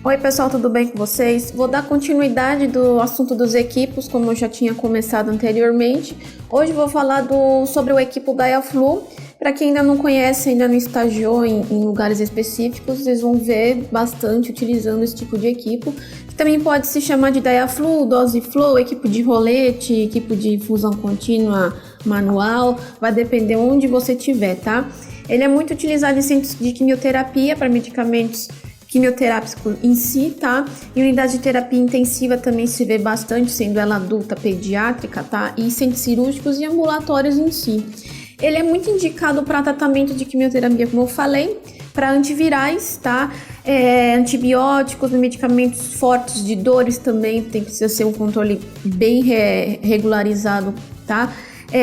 Oi pessoal, tudo bem com vocês? Vou dar continuidade do assunto dos equipos, como eu já tinha começado anteriormente. Hoje vou falar sobre o equipo Diaflu. Para quem ainda não conhece, ainda não estagiou em lugares específicos, vocês vão ver bastante utilizando esse tipo de equipo, que também pode se chamar de Diaflu, Dose Flow, equipo de rolete, equipo de infusão contínua manual, vai depender onde você estiver, tá? Ele é muito utilizado em centros de quimioterapia para medicamentos quimioterápicos em si, tá? Em unidade de terapia intensiva também se vê bastante, sendo ela adulta, pediátrica, tá? E centros cirúrgicos e ambulatórios em si. Ele é muito indicado para tratamento de quimioterapia, como eu falei, para antivirais, tá? Antibióticos, medicamentos fortes de dores também, precisa ser um controle bem regularizado, tá?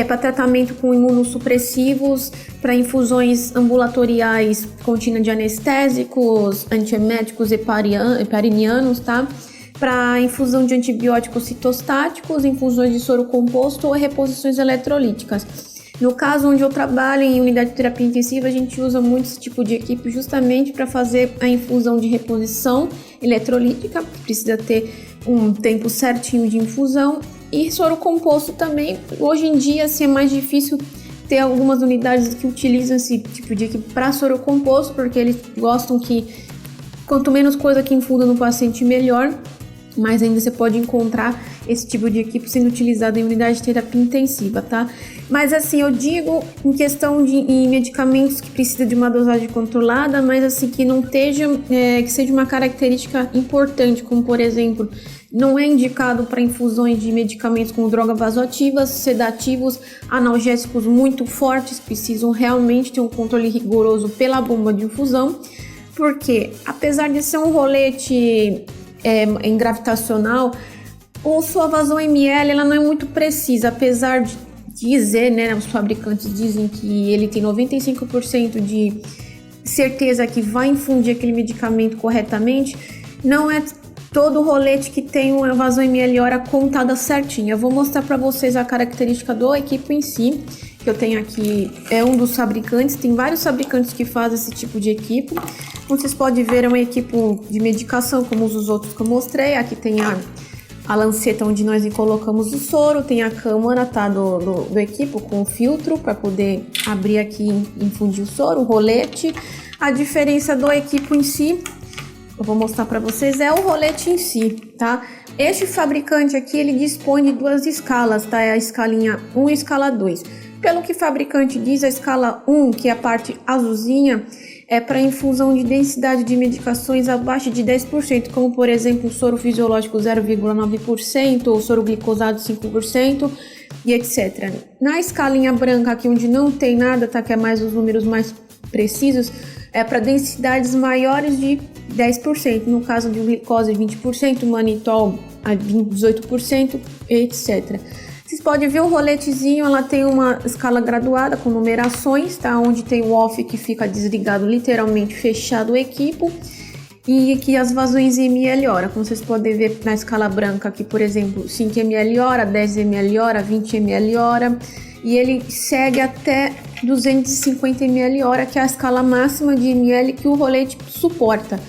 Para tratamento com imunossupressivos, para infusões ambulatoriais contínuas de anestésicos, antieméticos heparinianos, tá? Para infusão de antibióticos citostáticos, infusões de soro composto ou reposições eletrolíticas. No caso onde eu trabalho em unidade de terapia intensiva, a gente usa muito esse tipo de equipe justamente para fazer a infusão de reposição eletrolítica, que precisa ter um tempo certinho de infusão, e soro composto também. Hoje em dia, assim, é mais difícil ter algumas unidades que utilizam esse tipo de equipe para soro composto, porque eles gostam que quanto menos coisa que infunda no paciente, melhor. Mas ainda você pode encontrar esse tipo de equipe sendo utilizado em unidade de terapia intensiva, tá? Mas assim, eu digo em questão em medicamentos que precisam de uma dosagem controlada, mas assim, que não esteja, que seja uma característica importante, como por exemplo, não é indicado para infusões de medicamentos como drogas vasoativas, sedativos, analgésicos muito fortes, precisam realmente ter um controle rigoroso pela bomba de infusão, porque apesar de ser um rolete em gravitacional, a sua vazão ml ela não é muito precisa, apesar de dizer, né, os fabricantes dizem que ele tem 95% de certeza que vai infundir aquele medicamento corretamente, não é todo rolete que tem uma vazão ml hora contada certinha. Eu vou mostrar para vocês a característica do equipo em si, que eu tenho aqui, é um dos fabricantes, tem vários fabricantes que fazem esse tipo de equipo. Como vocês podem ver, é um equipo de medicação, como os outros que eu mostrei. Aqui tem a lanceta onde nós colocamos o soro, tem a câmara, tá, do equipo com o filtro para poder abrir aqui e infundir o soro, o rolete. A diferença do equipo em si, eu vou mostrar para vocês, é o rolete em si, tá? Este fabricante aqui, ele dispõe de duas escalas, tá? É a escalinha 1 e a escala 2. Pelo que o fabricante diz, a escala 1, que é a parte azulzinha, é para infusão de densidade de medicações abaixo de 10%, como por exemplo o soro fisiológico 0,9%, ou soro glicosado 5% e etc. Na escalinha branca, aqui onde não tem nada, tá, que é mais os números mais precisos, é para densidades maiores de 10%, no caso de glicose 20%, manitol 18%, etc. Vocês podem ver o roletezinho, ela tem uma escala graduada com numerações, tá? Onde tem o off que fica desligado, literalmente fechado o equipo, e aqui as vazões em ml hora, como vocês podem ver na escala branca aqui, por exemplo, 5 ml hora, 10 ml hora, 20 ml hora, e ele segue até 250 ml hora, que é a escala máxima de ml que o rolete suporta.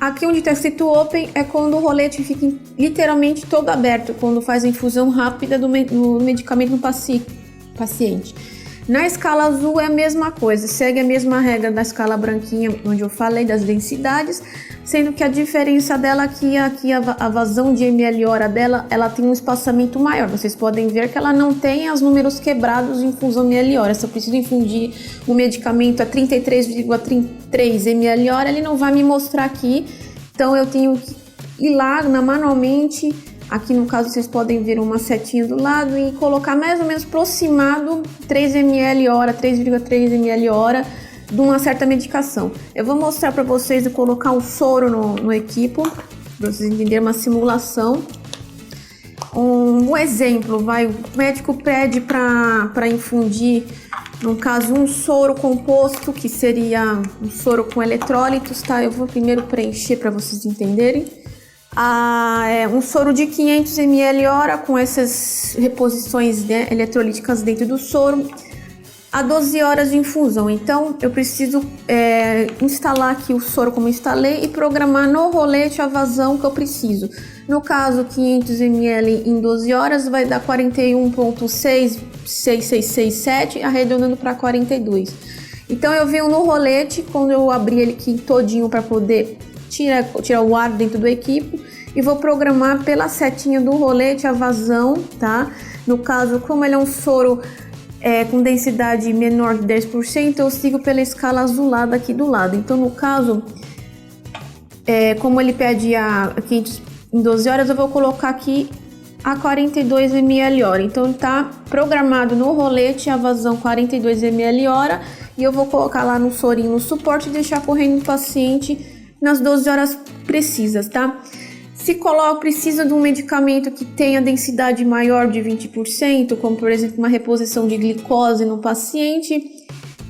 Aqui onde está escrito Open é quando o rolete fica literalmente todo aberto, quando faz a infusão rápida do medicamento no paciente. Na escala azul é a mesma coisa, segue a mesma regra da escala branquinha, onde eu falei das densidades, sendo que a diferença dela aqui a vazão de ml hora dela, ela tem um espaçamento maior. Vocês podem ver que ela não tem os números quebrados de infusão ml hora. Se eu preciso infundir o medicamento a 33,33 ml hora, ele não vai me mostrar aqui. Então eu tenho que ir lá manualmente. Aqui no caso vocês podem ver uma setinha do lado e colocar mais ou menos aproximado 3 ml hora, 3,3 ml hora de uma certa medicação. Eu vou mostrar para vocês colocar um soro no equipo, para vocês entenderem uma simulação. Um exemplo, o médico pede para infundir, no caso, um soro composto, que seria um soro com eletrólitos, tá? Eu vou primeiro preencher para vocês entenderem. Um soro de 500 ml hora com essas reposições, né, eletrolíticas dentro do soro. a 12 horas de infusão. Então eu preciso instalar aqui o soro como instalei e programar no rolete a vazão que eu preciso. No caso, 500 ml em 12 horas vai dar 41,66667, arredondando para 42. Então eu venho no rolete, quando eu abrir ele aqui todinho para poder tirar o ar dentro do equipo, e vou programar pela setinha do rolete a vazão, tá? No caso, como ele é um soro com densidade menor de 10%, eu sigo pela escala azulada aqui do lado. Então, no caso, como ele pede a 500 em 12 horas, eu vou colocar aqui a 42 ml hora. Então, ele tá programado no rolete a vazão 42 ml hora, e eu vou colocar lá no sorinho no suporte e deixar correndo o paciente nas 12 horas precisas, tá? Se precisa de um medicamento que tenha densidade maior de 20%, como por exemplo uma reposição de glicose no paciente,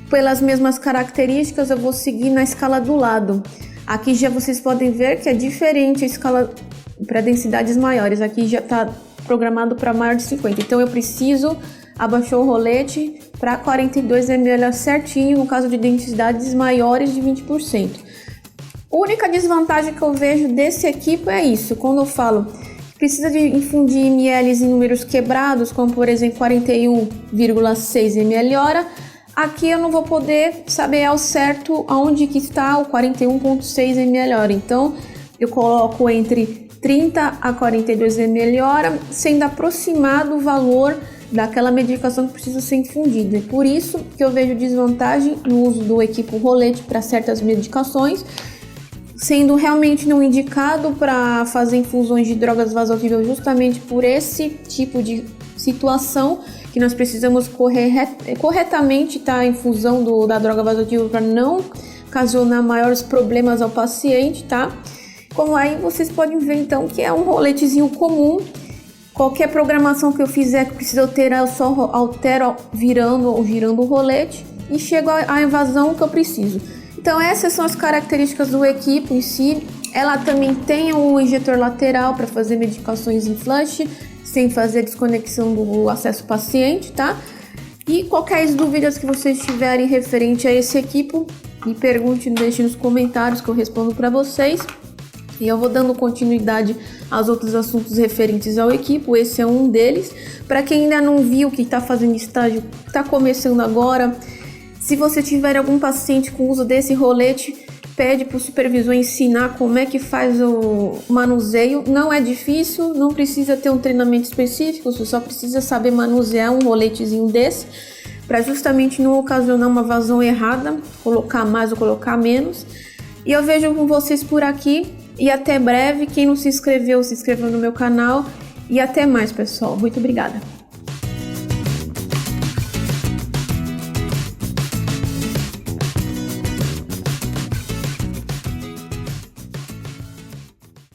pelas mesmas características eu vou seguir na escala do lado. Aqui já vocês podem ver que é diferente a escala para densidades maiores, aqui já está programado para maior de 50, então eu preciso abaixar o rolete para 42 ml certinho, no caso de densidades maiores de 20%. A única desvantagem que eu vejo desse equipo é isso, quando eu falo que precisa de infundir ml em números quebrados, como por exemplo 41,6 ml hora, aqui eu não vou poder saber ao certo aonde que está o 41,6 ml hora, então eu coloco entre 30 a 42 ml hora, sendo aproximado o valor daquela medicação que precisa ser infundida. É por isso que eu vejo desvantagem no uso do equipo rolete para certas medicações, sendo realmente não indicado para fazer infusões de drogas vasoativas justamente por esse tipo de situação, que nós precisamos corretamente a infusão da droga vasoativa para não ocasionar maiores problemas ao paciente, tá? Como aí vocês podem ver então que é um roletezinho comum. Qualquer programação que eu fizer que precisa alterar, eu só altero girando o rolete e chego à evasão que eu preciso. Então essas são as características do equipo em si. Ela também tem um injetor lateral para fazer medicações em flush, sem fazer desconexão do acesso paciente, tá? E qualquer dúvidas que vocês tiverem referente a esse equipo, me pergunte, deixe nos comentários que eu respondo para vocês. E eu vou dando continuidade aos outros assuntos referentes ao equipo, esse é um deles. Para quem ainda não viu, que está fazendo estágio, está começando agora, se você tiver algum paciente com uso desse rolete, pede para o supervisor ensinar como é que faz o manuseio. Não é difícil, não precisa ter um treinamento específico, você só precisa saber manusear um roletezinho desse, para justamente não ocasionar uma vazão errada, colocar mais ou colocar menos. E eu vejo com vocês por aqui e até breve. Quem não se inscreveu, se inscreva no meu canal e até mais, pessoal. Muito obrigada.